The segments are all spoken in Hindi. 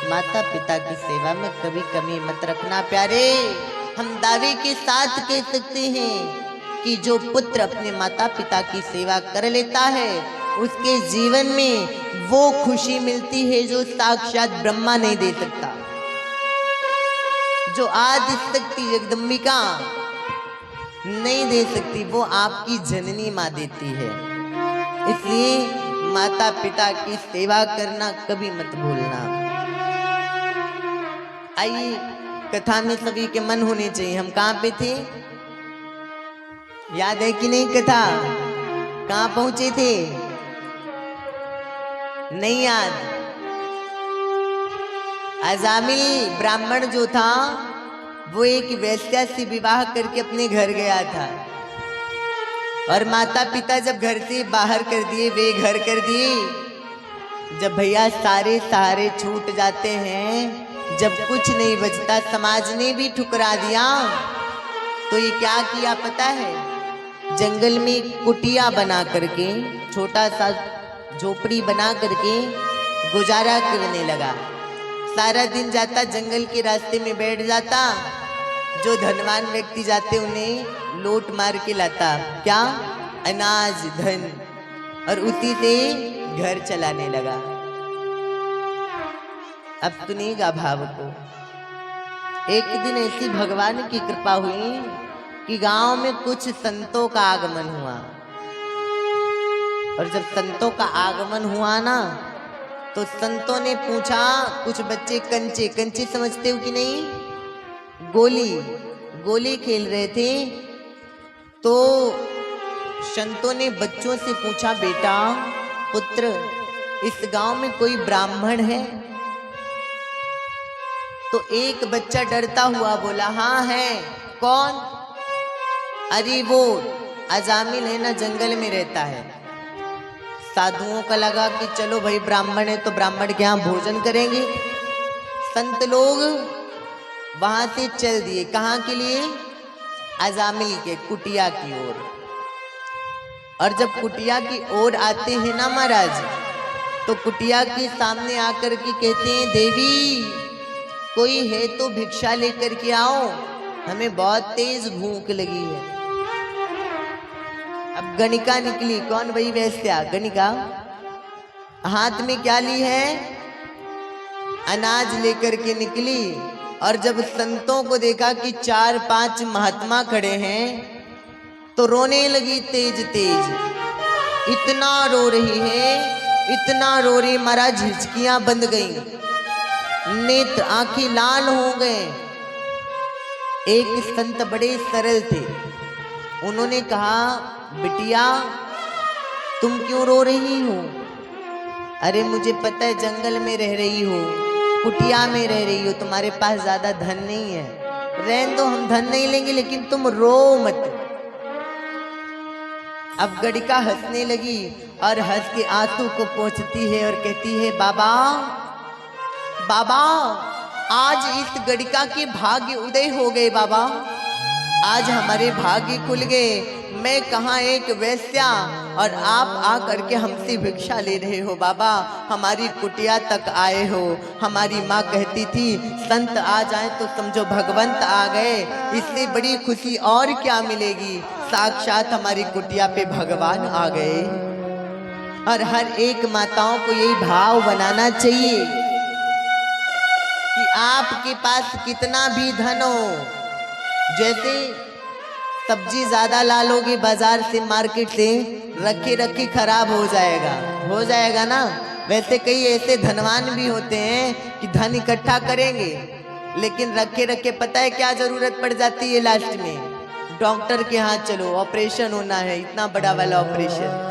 माता पिता की सेवा में कभी कमी मत रखना प्यारे। हम दावे के साथ कह सकते हैं कि जो पुत्र अपने माता पिता की सेवा कर लेता है उसके जीवन में वो खुशी मिलती है जो साक्षात ब्रह्मा नहीं दे सकता, जो आदि शक्ति जगदम्बिका नहीं दे सकती, वो आपकी जननी माँ देती है। इसलिए माता पिता की सेवा करना कभी मत भूलना। आइए, कथा में सभी के मन होने चाहिए। हम कहाँ पे थे, याद है कि नहीं? कथा कहाँ पहुंचे थे? नहीं याद? अजामिल ब्राह्मण जो था वो एक वैश्या से विवाह करके अपने घर गया था, और माता पिता जब घर से बाहर कर दिए, वे घर कर दिए। जब भैया सारे सहारे छूट जाते हैं, जब कुछ नहीं बचता, समाज ने भी ठुकरा दिया, तो ये क्या किया पता है? जंगल में कुटिया बना करके, छोटा सा झोपड़ी बना करके गुजारा करने लगा। सारा दिन जाता, जंगल के रास्ते में बैठ जाता, जो धनवान व्यक्ति जाते उन्हें लूट मार के लाता, क्या? अनाज, धन, और उसी से घर चलाने लगा। अब सुनिएगा भाव को। एक दिन ऐसी भगवान की कृपा हुई कि गांव में कुछ संतों का आगमन हुआ, और जब संतों का आगमन हुआ ना, तो संतों ने पूछा, कुछ बच्चे कंचे, कंचे समझते हो कि नहीं? गोली खेल रहे थे, तो संतों ने बच्चों से पूछा, बेटा पुत्र, इस गांव में कोई ब्राह्मण है? तो एक बच्चा डरता हुआ बोला, हाँ है। कौन? अरे वो अजामिल है ना, जंगल में रहता है। साधुओं का लगा कि चलो भाई ब्राह्मण है तो ब्राह्मण के यहाँ भोजन करेंगे। संत लोग वहां से चल दिए, कहाँ के लिए? अजामिल के कुटिया की ओर। और जब कुटिया की ओर आते हैं ना महाराज, तो कुटिया के सामने आकर के कहते हैं, देवी कोई है तो भिक्षा लेकर के आओ, हमें बहुत तेज भूख लगी है। अब गणिका निकली। कौन? वही वैश्या गणिका। हाथ में क्या ली है? अनाज लेकर के निकली। और जब संतों को देखा कि 4-5 महात्मा खड़े हैं, तो रोने लगी तेज तेज। इतना रो रही है, इतना रो रही, महाराज हिचकियां बंद गई, नेत्र आंखें लाल हो गए। एक संत बड़े सरल थे, उन्होंने कहा, बिटिया तुम क्यों रो रही हो? अरे मुझे पता है जंगल में रह रही हो, कुटिया में रह रही हो, तुम्हारे पास ज्यादा धन नहीं है, रहने दो, हम धन नहीं लेंगे, लेकिन तुम रो मत। अब गणिका हंसने लगी और हंस के आंसू को पोंछती है और कहती है, बाबा बाबा आज इस गणिका के भाग्य उदय हो गए बाबा, आज हमारे भाग्य खुल गए। मैं कहाँ एक वैश्या और आप आकर के हमसे भिक्षा ले रहे हो बाबा, हमारी कुटिया तक आए हो। हमारी माँ कहती थी संत आ जाए तो समझो भगवंत आ गए, इससे बड़ी खुशी और क्या मिलेगी। साक्षात हमारी कुटिया पे भगवान आ गए। और हर एक माताओं को यही भाव बनाना चाहिए कि आपके पास कितना भी धन हो, जैसे सब्जी ज्यादा ला लोगे बाजार से, मार्केट से, रखे रखे खराब हो जाएगा ना। वैसे कई ऐसे धनवान भी होते हैं कि धन इकट्ठा करेंगे, लेकिन रखे रखे पता है क्या जरूरत पड़ जाती है? लास्ट में डॉक्टर के यहाँ चलो, ऑपरेशन होना है, इतना बड़ा वाला ऑपरेशन।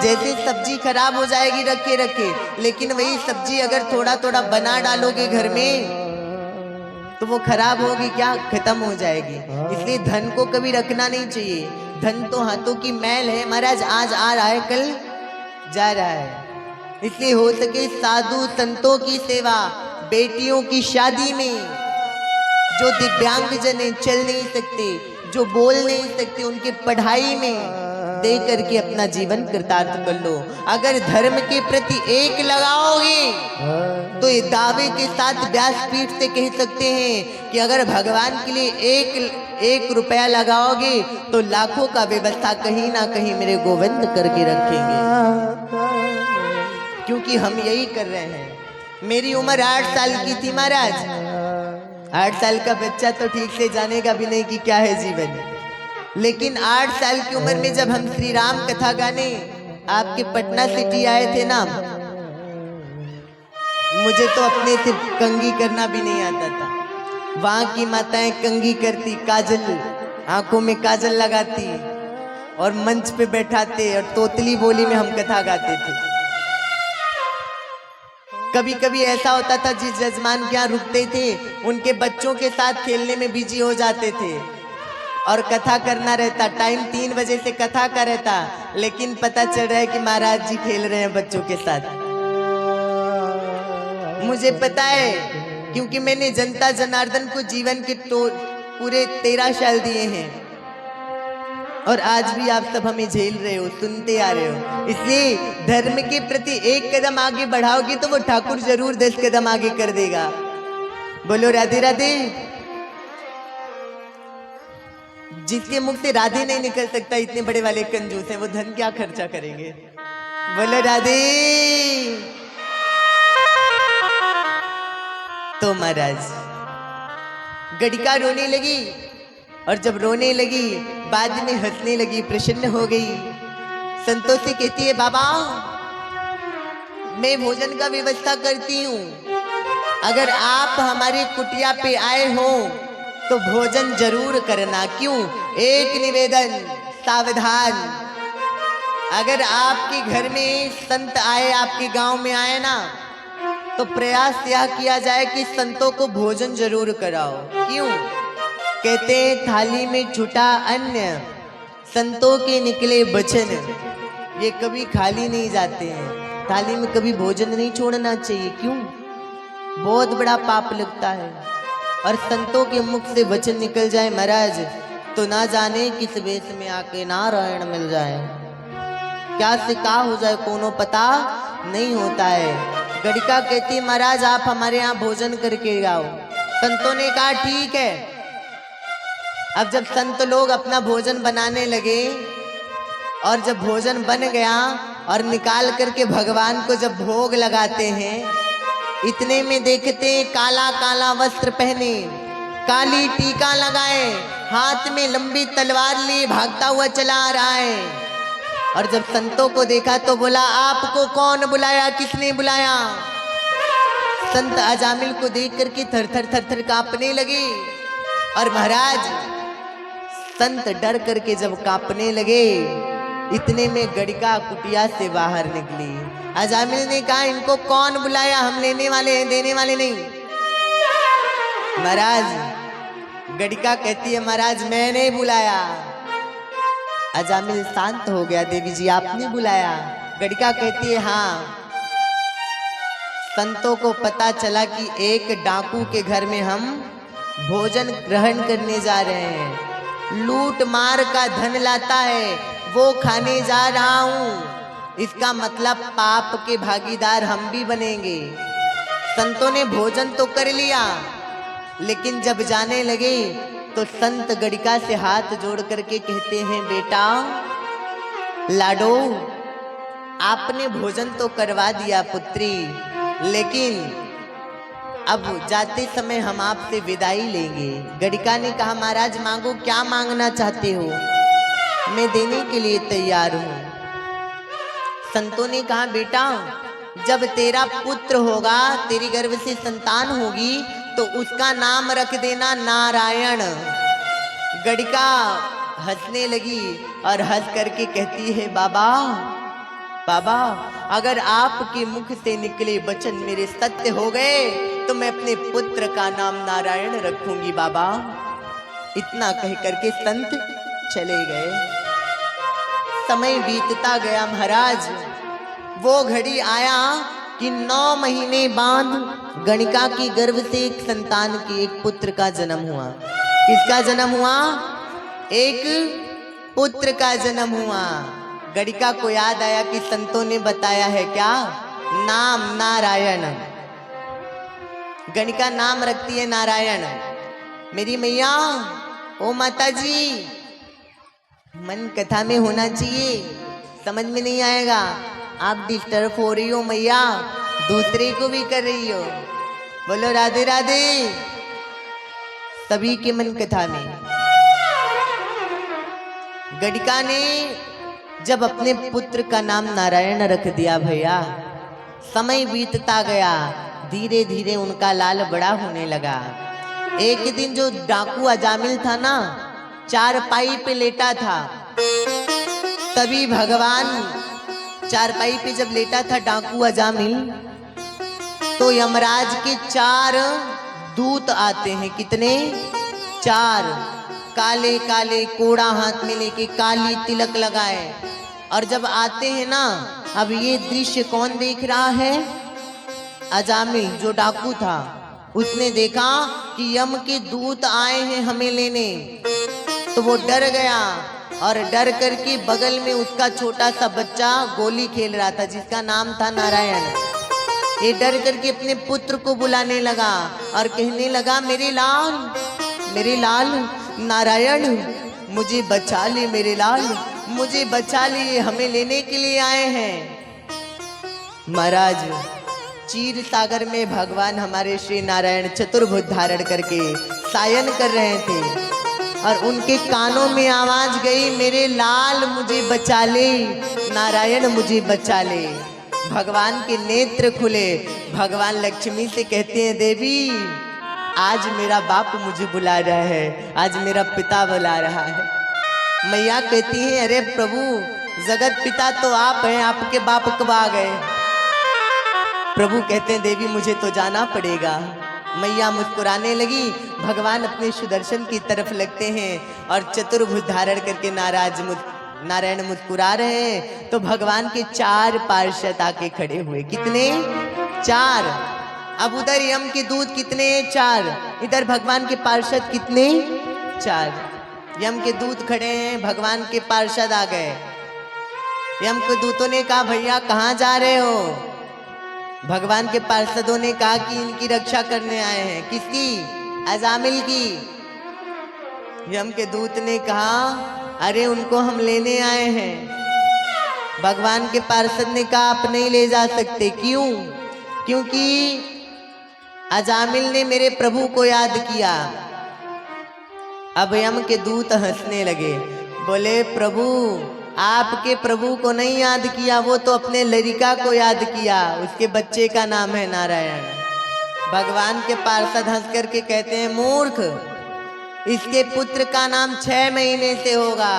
जैसे सब्जी खराब हो जाएगी रखे रखे, लेकिन वही सब्जी अगर थोड़ा थोड़ा बना डालोगे घर में, तो वो खराब होगी क्या? खत्म हो जाएगी। इसलिए धन को कभी रखना नहीं चाहिए। धन तो हाथों की मैल है महाराज, आज आ रहा है कल जा रहा है। इसलिए हो सके साधु संतों की सेवा, बेटियों की शादी में, जो दिव्यांग जन चल नहीं सकते, जो बोल नहीं सकते, उनके पढ़ाई में दे करके अपना जीवन कृतार्थ कर लो। अगर धर्म के प्रति एक लगाओगे तो ये दावे के साथ व्यासपीठ से कह सकते हैं कि अगर भगवान के लिए एक रुपया लगाओगे तो लाखों का व्यवस्था कहीं ना कहीं मेरे गोविंद करके रखेंगे, क्योंकि हम यही कर रहे हैं। मेरी उम्र 8 साल की थी महाराज। 8 साल का बच्चा तो ठीक से जानेगा भी नहीं कि क्या है जीवन, लेकिन 8 साल की उम्र में जब हम श्री राम कथा गाने आपके पटना सिटी आए थे ना, मुझे तो अपने से कंघी करना भी नहीं आता था। वहां की माताएं कंघी करती, काजल आंखों में काजल लगाती और मंच पे बैठाते और तोतली बोली में हम कथा गाते थे। कभी कभी ऐसा होता था जिस जजमान के यहाँ रुकते थे उनके बच्चों के साथ खेलने में बिजी हो जाते थे और कथा करना रहता। टाइम 3 बजे से कथा का रहता, लेकिन पता चल रहा है कि महाराज जी खेल रहे हैं बच्चों के साथ। मुझे पता है, क्योंकि मैंने जनता जनार्दन को जीवन के पूरे 13 साल दिए हैं और आज भी आप सब हमें झेल रहे हो, सुनते आ रहे हो। इसलिए धर्म के प्रति एक कदम आगे बढ़ाओगे तो वो ठाकुर जरूर 10 कदम आगे कर देगा। बोलो राधे राधे। जिसके मुख से राधे नहीं निकल सकता, इतने बड़े वाले कंजूस हैं, वो धन क्या खर्चा करेंगे। बोलो राधे। तो महाराज गड़िका रोने लगी और जब रोने लगी बाद में हंसने लगी, प्रसन्न हो गई। संतों से कहती है बाबा मैं भोजन का व्यवस्था करती हूँ, अगर आप हमारी कुटिया पे आए हो तो भोजन जरूर करना। क्यों? एक निवेदन, सावधान, अगर आपके घर में संत आए, आपके गांव में आए ना, तो प्रयास यह किया जाए कि संतों को भोजन जरूर कराओ। क्यों? कहते हैं थाली में छूटा अन्न, संतों के निकले वचन, ये कभी खाली नहीं जाते हैं। थाली में कभी भोजन नहीं छोड़ना चाहिए। क्यों? बहुत बड़ा पाप लगता है। और संतों के मुख से वचन निकल जाए महाराज, तो ना जाने किस वेश में आके नारायण मिल जाए, क्या से का हो जाए कोनो पता नहीं होता है। गड़िका कहती महाराज आप हमारे यहाँ भोजन करके आओ। संतों ने कहा ठीक है। अब जब संत लोग अपना भोजन बनाने लगे और जब भोजन बन गया और निकाल करके भगवान को जब भोग लगाते हैं, इतने में देखते काला काला वस्त्र पहने, काली टीका लगाए, हाथ में लंबी तलवार लिए भागता हुआ चला आ रहा है। और जब संतों को देखा तो बोला आपको कौन बुलाया, किसने बुलाया? संत अजामिल को देख करके थर थर थर थर कांपने लगे। और महाराज संत डर करके जब कांपने लगे, इतने में गड़िका कुटिया से बाहर निकली। अजामिल ने कहा इनको कौन बुलाया, हम लेने वाले हैं, देने वाले नहीं। महाराज गड़िका कहती है महाराज मैंने बुलाया। अजामिल शांत हो गया, देवी जी आपने बुलाया? गड़िका कहती है हाँ। संतों को पता चला कि एक डाकू के घर में हम भोजन ग्रहण करने जा रहे हैं, लूट मार का धन लाता है, वो खाने जा रहा हूं। इसका मतलब पाप के भागीदार हम भी बनेंगे। संतों ने भोजन तो कर लिया, लेकिन जब जाने लगे तो संत गड़िका से हाथ जोड़ करके कहते हैं बेटा लाडो आपने भोजन तो करवा दिया पुत्री, लेकिन अब जाते समय हम आपसे विदाई लेंगे। गड़िका ने कहा महाराज मांगो, क्या मांगना चाहते हो, मैं देने के लिए तैयार हूं। संतों ने कहा बेटा जब तेरा पुत्र होगा, तेरी गर्भ से संतान होगी, तो उसका नाम रख देना नारायण। गड़िका हंसने लगी और हंस करके कहती है बाबा बाबा अगर आपके मुख से निकले वचन मेरे सत्य हो गए तो मैं अपने पुत्र का नाम नारायण रखूंगी बाबा। इतना कह करके संत चले गए। समय बीतता गया महाराज। वो घड़ी आया कि 9 महीने बाद गणिका की गर्भ से एक संतान की, एक पुत्र का जन्म हुआ। किसका जन्म हुआ? एक पुत्र का जन्म हुआ। गणिका को याद आया कि संतों ने बताया है क्या? नाम नारायण। गणिका नाम रखती है नारायण। मेरी मैया, ओ माता जी, मन कथा में होना चाहिए, समझ में नहीं आएगा। आप डिस्टर्ब हो रही हो मैया, दूसरे को भी कर रही हो। बोलो राधे राधे। सभी के मन कथा में गणिका ने जब अपने पुत्र का नाम नारायण रख दिया भैया, समय बीतता गया, धीरे धीरे उनका लाल बड़ा होने लगा। एक दिन जो डाकू अजामिल था ना, चारपाई पे लेटा था, तभी भगवान चारपाई पे जब लेटा था डाकू अजामिल, तो यमराज के 4 दूत आते हैं। कितने? 4। काले काले कोड़ा हाथ में लेके, काली तिलक लगाए, और जब आते हैं ना, अब ये दृश्य कौन देख रहा है? अजामिल जो डाकू था, उसने देखा कि यम के दूत आए हैं हमें लेने, तो वो डर गया, और डर करके बगल में उसका छोटा सा बच्चा गोली खेल रहा था, जिसका नाम था नारायण। ये डर करके अपने पुत्र को बुलाने लगा और कहने लगा, मेरे लाल, मेरे लाल नारायण, मुझे बचा ले, मेरे लाल मुझे बचा ले, हमें लेने के लिए आए हैं। महाराज, क्षीर सागर में भगवान हमारे श्री नारायण चतुर्भुज धारण करके सायन कर रहे थे, और उनके कानों में आवाज गई, मेरे लाल मुझे बचा ले, नारायण मुझे बचा ले। भगवान के नेत्र खुले, भगवान लक्ष्मी से कहते हैं, देवी आज मेरा बाप मुझे बुला रहा है, आज मेरा पिता बुला रहा है। मैया कहती है, अरे प्रभु, जगत पिता तो आप हैं, आपके बाप कब आ गए? प्रभु कहते हैं, देवी मुझे तो जाना पड़ेगा। मैया मुस्कुराने लगी। भगवान अपने सुदर्शन की तरफ लगते हैं और चतुर्भुज धारण करके नारायण मुस्कुरा रहे हैं, तो भगवान के 4 पार्षद आके खड़े हुए। कितने? 4। अब उधर यम के दूत कितने? 4। इधर भगवान के पार्षद कितने? 4। यम के दूत खड़े हैं, भगवान के पार्षद आ गए। यम के दूतों ने कहा, भैया कहाँ जा रहे हो? भगवान के पार्षदों ने कहा कि इनकी रक्षा करने आए हैं। किसकी? अजामिल की। यम के दूत ने कहा, अरे उनको हम लेने आए हैं। भगवान के पार्षद ने कहा, आप नहीं ले जा सकते। क्यों? क्योंकि अजामिल ने मेरे प्रभु को याद किया। अब यम के दूत हंसने लगे, बोले, प्रभु आपके प्रभु को नहीं याद किया, वो तो अपने लड़का को याद किया, उसके बच्चे का नाम है नारायण। भगवान के पार्षद हंस करके कहते हैं, मूर्ख, इसके पुत्र का नाम 6 महीने से होगा,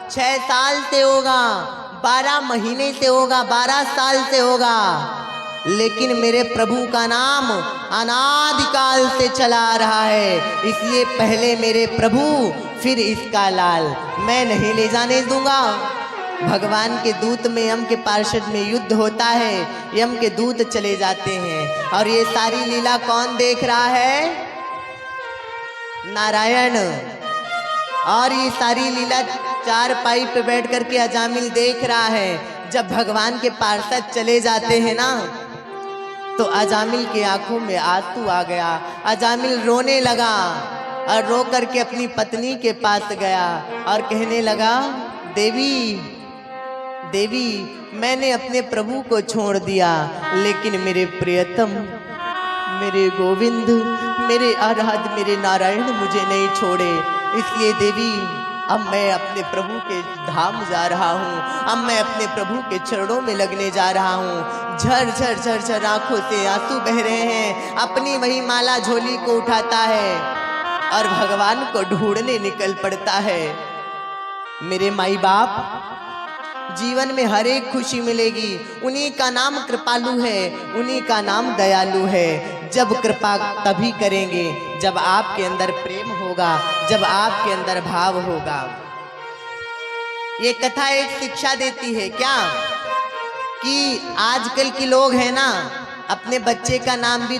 6 साल से होगा, 12 महीने से होगा, 12 साल से होगा, लेकिन मेरे प्रभु का नाम अनादिकाल से चला आ रहा है, इसलिए पहले मेरे प्रभु फिर इसका लाल, मैं नहीं ले जाने दूंगा। भगवान के दूत में यम के पार्षद में युद्ध होता है, यम के दूत चले जाते हैं, और ये सारी लीला कौन देख रहा है? नारायण। और ये सारी लीला 4 पाई पे बैठ करके अजामिल देख रहा है। जब भगवान के पार्षद चले जाते हैं ना, तो अजामिल के आंखों में आंसू आ गया। अजामिल रोने लगा और रो करके अपनी पत्नी के पास गया और कहने लगा, देवी देवी, मैंने अपने प्रभु को छोड़ दिया, लेकिन मेरे प्रियतम, मेरे गोविंद, मेरे आराध्य, मेरे नारायण मुझे नहीं छोड़े, इसलिए देवी अब मैं अपने प्रभु के धाम जा रहा हूँ, अब मैं अपने प्रभु के चरणों में लगने जा रहा हूँ। झर झर झर झर आंखों से आंसू बह रहे हैं। अपनी वही माला झोली को उठाता है और भगवान को ढूंढने निकल पड़ता है। मेरे माई बाप, जीवन में हर एक खुशी मिलेगी, उन्हीं का नाम कृपालु है, उन्हीं का नाम दयालु है। जब कृपा तभी करेंगे जब आपके अंदर प्रेम होगा, जब आपके अंदर भाव होगा। ये कथा एक शिक्षा देती है क्या, कि आजकल के लोग हैं ना, अपने बच्चे का नाम भी